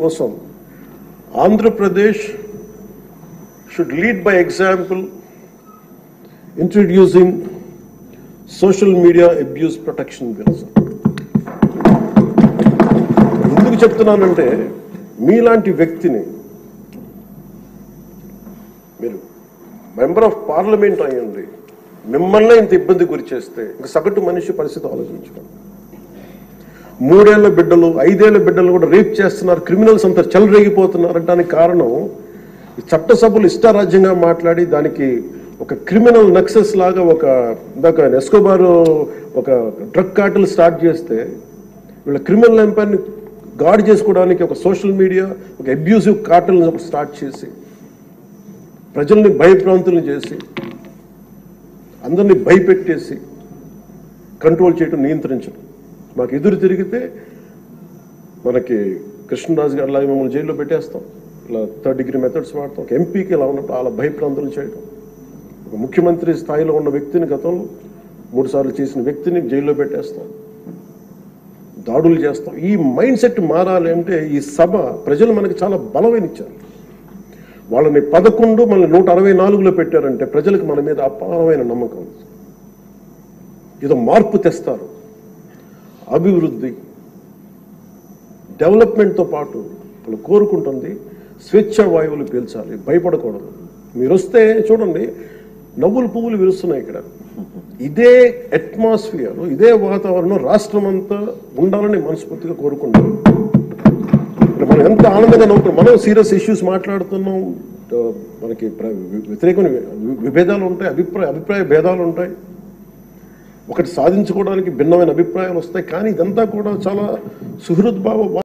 కోసం Andhra Pradesh should lead by example introducing social media abuse protection bills. ఎందుకు చెప్తున్నానంటే మీలాంటి వ్యక్తిని మీరు మెంబర్ ఆఫ్ పార్లమెంట్ అయ్యండి, మిమ్మల్ని ఇంత ఇబ్బంది గురి చేస్తే ఇంకా సగటు మనిషి పరిస్థితి ఆలోచించుకోండి. 3 ఏళ్ల బిడ్డలు 5 ఏళ్ల బిడ్డలు కూడా రేప్ చేస్తున్నారు, క్రిమినల్స్ అంతా చెలరేగిపోతున్నారు అంటానికి కారణం ఈ చట్టసభలు ఇష్టారాజ్యంగా మాట్లాడి దానికి ఒక క్రిమినల్ నక్సెస్ లాగా ఇందాక ఎస్కోబార్ ఒక డ్రగ్ కార్టెల్ స్టార్ట్ చేస్తే వీళ్ళ క్రిమినల్ ఎంపైర్ని గార్డ్ చేసుకోవడానికి ఒక సోషల్ మీడియా ఒక అబ్యూసివ్ కార్టెల్ స్టార్ట్ చేసి ప్రజల్ని భయభ్రాంతులను చేసి అందరినీ భయపెట్టేసి కంట్రోల్ చేయడం, నియంత్రించడం. మాకు ఎదురు తిరిగితే మనకి కృష్ణరాజు గారు లాగా మమ్మల్ని జైల్లో పెట్టేస్తాం, ఇలా 3rd డిగ్రీ మెథడ్స్ వాడతాం. ఒక ఎంపీకి ఇలా ఉన్నప్పుడు అలా భయప్రాంతులు చేయడం, ఒక ముఖ్యమంత్రి స్థాయిలో ఉన్న వ్యక్తిని గతంలో 3 సార్లు చేసిన వ్యక్తిని జైల్లో పెట్టేస్తాం, దాడులు చేస్తాం. ఈ మైండ్ సెట్ మారాలి అంటే ఈ సభ ప్రజలు మనకి చాలా బలమైన ఇచ్చారు. వాళ్ళని 11 మళ్ళీ 164లో పెట్టారంటే ప్రజలకు మన మీద అపారమైన నమ్మకం. ఏదో మార్పు తెస్తారు. అభివృద్ధి డెవలప్మెంట్తో పాటు వాళ్ళు కోరుకుంటుంది స్వేచ్ఛ వాయువులు పీల్చాలి, భయపడకూడదు. మీరు వస్తే చూడండి నవ్వులు పువ్వులు విరుస్తున్నాయి ఇక్కడ. ఇదే అట్మాస్ఫియర్, ఇదే వాతావరణం రాష్ట్రం అంతా ఉండాలని మనస్ఫూర్తిగా కోరుకుంటాం. మనం ఎంత ఆనందంగా నవ్వుతున్నాం. మనం సీరియస్ ఇష్యూస్ మాట్లాడుతున్నాం, మనకి వ్యతిరేకమైన విభేదాలు ఉంటాయి, అభిప్రాయ భేదాలు ఉంటాయి, ఒకటి సాధించుకోవడానికి భిన్నమైన అభిప్రాయాలు వస్తాయి. కానీ ఇదంతా కూడా చాలా సుహృద్భావ